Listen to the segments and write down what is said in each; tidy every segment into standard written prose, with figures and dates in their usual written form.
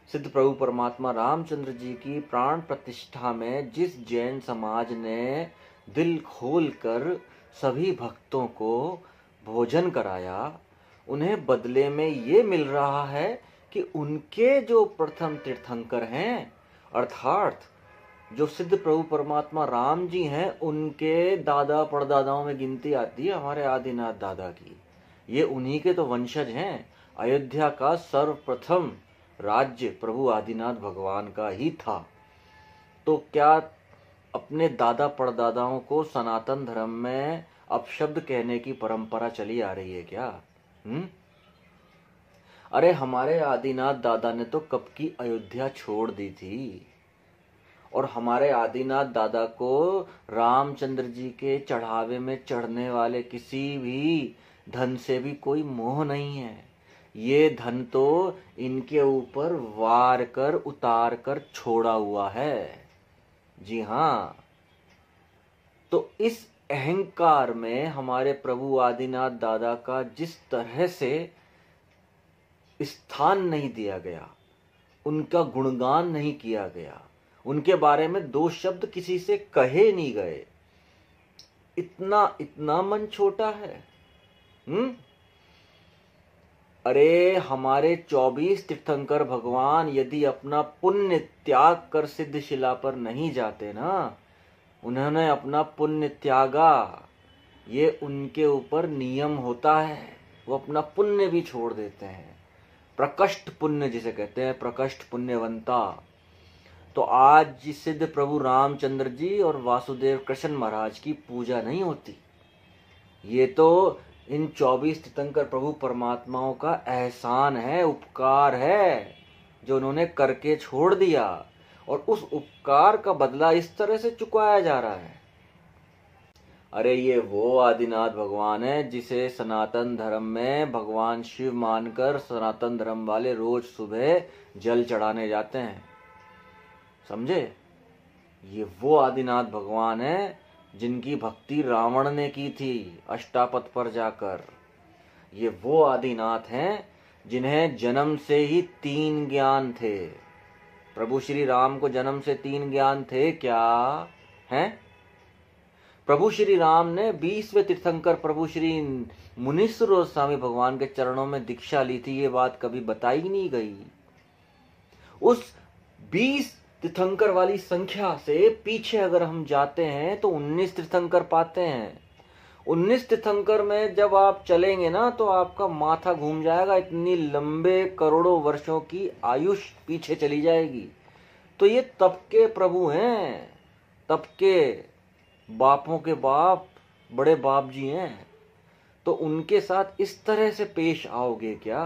सिद्ध प्रभु परमात्मा रामचंद्र जी की प्राण प्रतिष्ठा में जिस जैन समाज ने दिल खोलकर सभी भक्तों को भोजन कराया, उन्हें बदले में ये मिल रहा है कि उनके जो प्रथम तीर्थंकर हैं, अर्थात जो सिद्ध प्रभु परमात्मा राम जी हैं, उनके दादा परदादाओं में गिनती आती है हमारे आदिनाथ दादा की। ये उन्हीं के तो वंशज हैं। अयोध्या का सर्वप्रथम राज्य प्रभु आदिनाथ भगवान का ही था। तो क्या अपने दादा परदादाओं को सनातन धर्म में अपशब्द कहने की परंपरा चली आ रही है क्या? अरे हमारे आदिनाथ दादा ने तो कब की अयोध्या छोड़ दी थी, और हमारे आदिनाथ दादा को रामचंद्र जी के चढ़ावे में चढ़ने वाले किसी भी धन से भी कोई मोह नहीं है। ये धन तो इनके ऊपर वार कर उतार कर छोड़ा हुआ है। जी हाँ, तो इस अहंकार में हमारे प्रभु आदिनाथ दादा का जिस तरह से स्थान नहीं दिया गया, उनका गुणगान नहीं किया गया, उनके बारे में दो शब्द किसी से कहे नहीं गए, इतना मन छोटा है। अरे हमारे 24 तीर्थंकर भगवान यदि अपना पुण्य त्याग कर सिद्ध शिला पर नहीं जाते ना, उन्होंने अपना पुण्य त्यागा, ये उनके ऊपर नियम होता है, वो अपना पुण्य भी छोड़ देते हैं। प्रकष्ट पुण्य जिसे कहते हैं, प्रकष्ट पुण्यवंता। तो आज सिद्ध प्रभु रामचंद्र जी और वासुदेव कृष्ण महाराज की पूजा नहीं होती। ये तो इन 24 तीर्थंकर प्रभु परमात्माओं का एहसान है, उपकार है, जो उन्होंने करके छोड़ दिया, और उस उपकार का बदला इस तरह से चुकाया जा रहा है। अरे ये वो आदिनाथ भगवान है जिसे सनातन धर्म में भगवान शिव मानकर सनातन धर्म वाले रोज सुबह जल चढ़ाने जाते हैं, समझे? ये वो आदिनाथ भगवान है जिनकी भक्ति रावण ने की थी अष्टापथ पर जाकर। ये वो आदिनाथ हैं जिन्हें जन्म से ही 3 ज्ञान थे। प्रभु श्री राम को जन्म से 3 ज्ञान थे क्या? हैं? प्रभु श्री राम ने 20वें तीर्थंकर प्रभु श्री मुनीश्वर गोस्वामी भगवान के चरणों में दीक्षा ली थी, ये बात कभी बताई नहीं गई। उस 20 तीर्थंकर वाली संख्या से पीछे अगर हम जाते हैं तो 19 तीर्थंकर पाते हैं। 19 तीर्थंकर में जब आप चलेंगे ना तो आपका माथा घूम जाएगा, इतनी लंबे करोड़ों वर्षों की आयुष पीछे चली जाएगी। तो ये तब के प्रभु हैं, तब के बापों के बाप, बड़े बाप जी हैं। तो उनके साथ इस तरह से पेश आओगे क्या?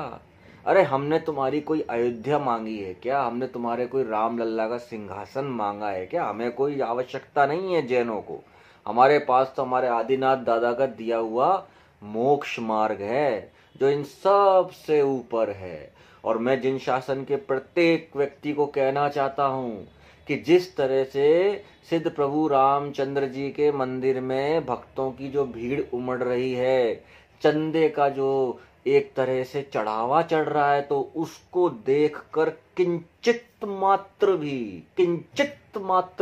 अरे हमने तुम्हारी कोई अयोध्या मांगी है क्या? हमने तुम्हारे कोई राम लल्ला का सिंहासन मांगा है क्या? हमें कोई आवश्यकता नहीं है जैनों को। हमारे पास तो हमारे आदिनाथ दादा का दिया हुआ मोक्ष मार्ग है जो इन सब से ऊपर है। और मैं जिन शासन के प्रत्येक व्यक्ति को कहना चाहता हूँ कि जिस तरह से सिद्ध प्रभु रामचंद्र जी के मंदिर में भक्तों की जो भीड़ उमड़ रही है, चंदे का जो एक तरह से चढ़ावा चढ़ रहा है, तो उसको देखकर किंचित मात्र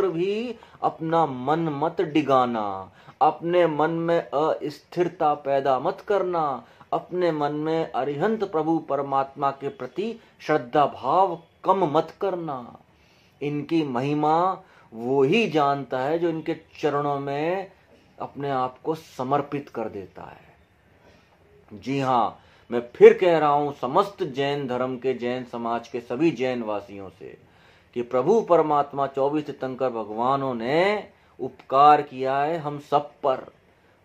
भी अपना मन मत डिगाना, अपने मन में अस्थिरता पैदा मत करना, अपने मन में अरिहंत प्रभु परमात्मा के प्रति श्रद्धा भाव कम मत करना। इनकी महिमा वो ही जानता है जो इनके चरणों में अपने आप को समर्पित कर देता है। जी हाँ, मैं फिर कह रहा हूं समस्त जैन धर्म के, जैन समाज के सभी जैन वासियों से कि प्रभु परमात्मा 24 तीर्थंकर भगवानों ने उपकार किया है हम सब पर,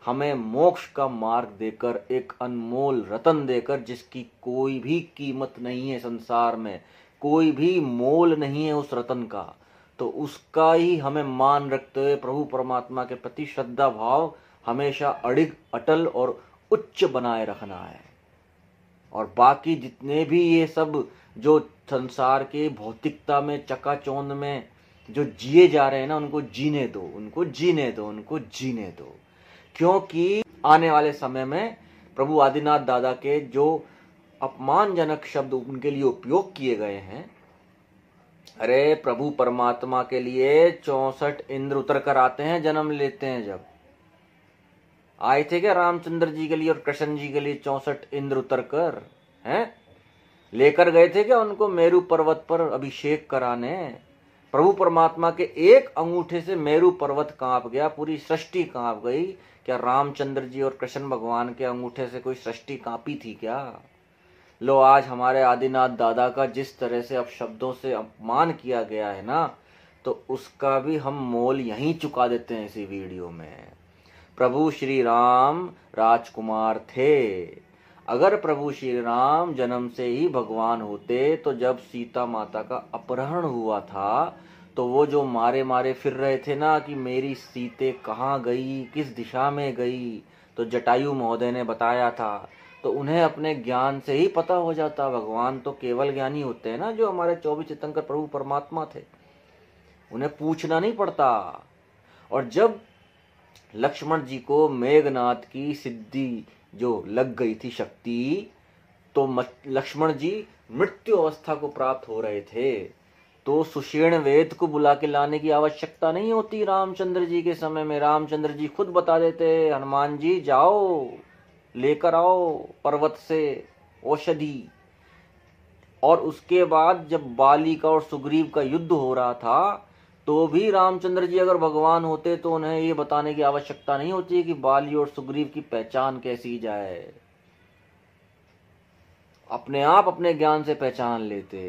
हमें मोक्ष का मार्ग देकर, एक अनमोल रतन देकर, जिसकी कोई भी कीमत नहीं है संसार में, कोई भी मोल नहीं है उस रतन का। तो उसका ही हमें मान रखते हुए प्रभु परमात्मा के प्रति श्रद्धा भाव हमेशा अडिग, अटल और उच्च बनाए रखना है। और बाकी जितने भी ये सब जो संसार के भौतिकता में, चकाचौंध में जो जिए जा रहे हैं ना, उनको जीने दो, उनको जीने दो, उनको जीने दो। क्योंकि आने वाले समय में प्रभु आदिनाथ दादा के जो अपमानजनक शब्द उनके लिए उपयोग किए गए हैं, अरे प्रभु परमात्मा के लिए 64 इंद्र उतर कर आते हैं, जन्म लेते हैं। जब आए थे क्या रामचंद्र जी के लिए और कृष्ण जी के लिए 64 इंद्र उतर कर हैं, लेकर गए थे क्या उनको मेरू पर्वत पर अभिषेक कराने? प्रभु परमात्मा के एक अंगूठे से मेरू पर्वत कांप गया, पूरी सृष्टि कांप गई। क्या रामचंद्र जी और कृष्ण भगवान के अंगूठे से कोई सृष्टि कांपी थी क्या? लो, आज हमारे आदिनाथ दादा का जिस तरह से अपशब्दों से अपमान किया गया है ना, तो उसका भी हम मोल यहीं चुका देते हैं इसी वीडियो में। प्रभु श्री राम राजकुमार थे। अगर प्रभु श्री राम जन्म से ही भगवान होते तो जब सीता माता का अपहरण हुआ था तो वो जो मारे मारे फिर रहे थे ना कि मेरी सीते कहाँ गई, किस दिशा में गई, तो जटायु महोदय ने बताया था, तो उन्हें अपने ज्ञान से ही पता हो जाता। भगवान तो केवल ज्ञानी होते हैं ना, जो हमारे 24 तीर्थंकर प्रभु परमात्मा थे, उन्हें पूछना नहीं पड़ता। और जब लक्ष्मण जी को मेघनाथ की सिद्धि जो लग गई थी शक्ति, तो लक्ष्मण जी मृत्यु अवस्था को प्राप्त हो रहे थे, तो सुषेण वेद को बुला के लाने की आवश्यकता नहीं होती। रामचंद्र जी के समय में रामचंद्र जी खुद बता देते, हनुमान जी जाओ लेकर आओ पर्वत से औषधि। और उसके बाद जब बाली का और सुग्रीव का युद्ध हो रहा था, तो भी रामचंद्र जी अगर भगवान होते तो उन्हें ये बताने की आवश्यकता नहीं होती कि बाली और सुग्रीव की पहचान कैसी जाए, अपने आप अपने ज्ञान से पहचान लेते।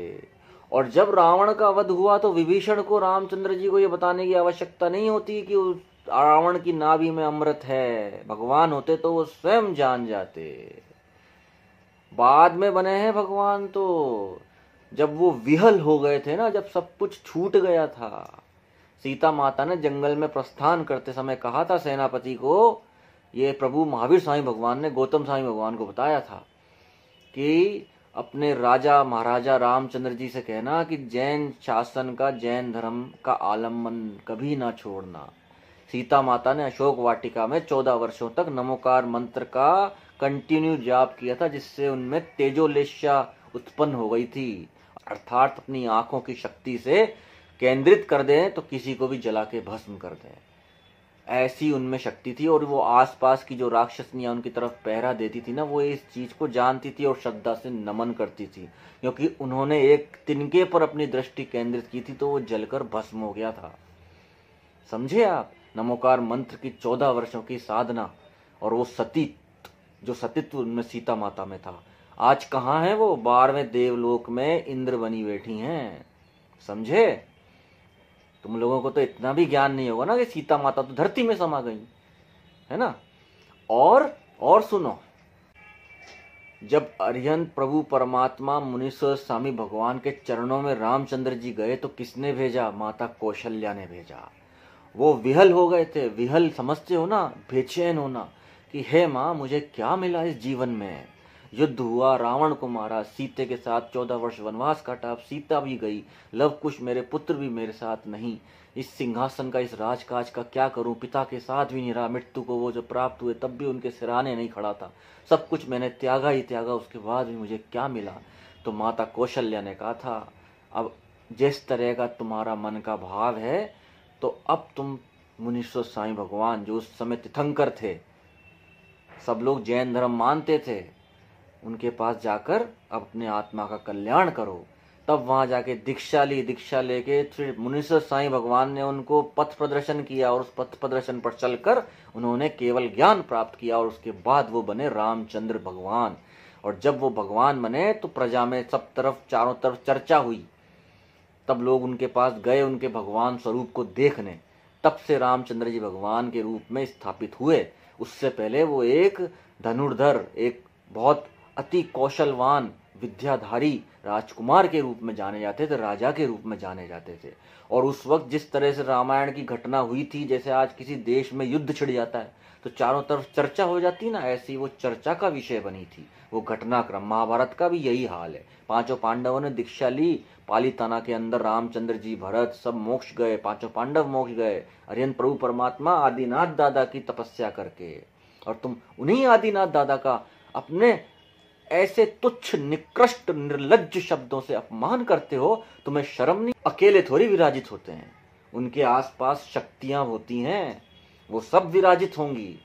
और जब रावण का वध हुआ तो विभीषण को रामचंद्र जी को ये बताने की आवश्यकता नहीं होती कि उस रावण की नाभि में अमृत है। भगवान होते तो वो स्वयं जान जाते। बाद में बने हैं भगवान तो जब वो विहल हो गए थे ना, जब सब कुछ छूट गया था। सीता माता ने जंगल में प्रस्थान करते समय कहा था सेनापति को, ये प्रभु महावीर स्वामी भगवान ने गौतम स्वामी भगवान को बताया था कि अपने राजा महाराजा रामचंद्र जी से कहना कि जैन शासन का, जैन धर्म का आलम्बन कभी ना छोड़ना। सीता माता ने अशोक वाटिका में 14 वर्षों तक नमोकार मंत्र का कंटिन्यू जाप किया था, जिससे उनमें तेजोलेशा उत्पन्न हो गई थी, अर्थात अपनी आंखों की शक्ति से केंद्रित कर दें तो किसी को भी जला के भस्म कर दें, ऐसी उनमें शक्ति थी। और वो आसपास की जो राक्षसनियां उनकी तरफ पहरा देती थी ना, वो इस चीज को जानती थी और श्रद्धा से नमन करती थी, क्योंकि उन्होंने एक तिनके पर अपनी दृष्टि केंद्रित की थी तो वो जलकर भस्म हो गया था। समझे आप? नमोकार मंत्र की 14 वर्षों की साधना, और वो सतीत्व, जो सतीत्व उनमें सीता माता में था, आज कहाँ है वो? 12वें देवलोक में इंद्र बनी बैठी हैं। समझे? तुम लोगों को तो इतना भी ज्ञान नहीं होगा ना कि सीता माता तो धरती में समा गई है ना। और सुनो, जब अरिहंत प्रभु परमात्मा मुनीश्वर स्वामी भगवान के चरणों में रामचंद्र जी गए तो किसने भेजा? माता कौशल्या ने भेजा। वो विहल हो गए थे। विहल समझते हो ना, बेचैन होना कि हे माँ मुझे क्या मिला इस जीवन में। युद्ध हुआ, रावण को मारा, सीते के साथ 14 वर्ष वनवास काटा, अब सीता भी गई, लवकुश मेरे पुत्र भी मेरे साथ नहीं, इस सिंहासन का, इस राजकाज का क्या करूं? पिता के साथ भी नहीं रहा, मृत्यु को वो जो प्राप्त हुए तब भी उनके सिराने नहीं खड़ा था, सब कुछ मैंने त्यागा ही त्यागा, उसके बाद भी मुझे क्या मिला? तो माता कौशल्या ने कहा था, अब जिस तरह का तुम्हारा मन का भाव है तो अब तुम मुनीश्वर स्वामी भगवान, जो उस समय तीर्थंकर थे, सब लोग जैन धर्म मानते थे, उनके पास जाकर अपने आत्मा का कल्याण करो। तब वहां जाके दीक्षा ली। दीक्षा लेके फिर मुनीश्वर साईं भगवान ने उनको पथ प्रदर्शन किया, और उस पथ प्रदर्शन पर चलकर उन्होंने केवल ज्ञान प्राप्त किया, और उसके बाद वो बने रामचंद्र भगवान। और जब वो भगवान बने तो प्रजा में सब तरफ, चारों तरफ चर्चा हुई, तब लोग उनके पास गए उनके भगवान स्वरूप को देखने। तब से रामचंद्र जी भगवान के रूप में स्थापित हुए। उससे पहले वो एक धनुर्धर, एक बहुत अति कौशलवान विद्याधारी राजकुमार के रूप में जाने जाते थे, राजा के रूप में जाने जाते थे। और उस वक्त जिस तरह से रामायण की घटना हुई थी, जैसे आज किसी देश में युद्ध छिड़ जाता है तो चारों तरफ चर्चा हो जाती ना, ऐसी वो चर्चा का विषय बनी थी वो घटनाक्रम। महाभारत का भी यही हाल है। 5 पांडवों ने दीक्षा ली, पालीताना के अंदर रामचंद्र जी, भरत सब मोक्ष गए, 5 पांडव मोक्ष गए, अरिहंत प्रभु परमात्मा आदिनाथ दादा की तपस्या करके। और तुम उन्हीं आदिनाथ दादा का अपने ऐसे तुच्छ निकृष्ट निर्लज्ज शब्दों से अपमान करते हो, तुम्हें शर्म नहीं? अकेले थोड़ी विराजित होते हैं, उनके आसपास शक्तियां होती हैं, वो सब विराजित होंगी।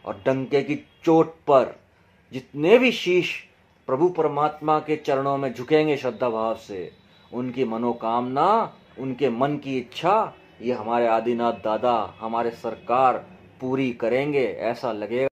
और डंके की चोट पर जितने भी शीश प्रभु परमात्मा के चरणों में झुकेंगे श्रद्धा भाव से, उनकी मनोकामना, उनके मन की इच्छा, ये हमारे आदिनाथ दादा, हमारे सरकार पूरी करेंगे, ऐसा लगेगा।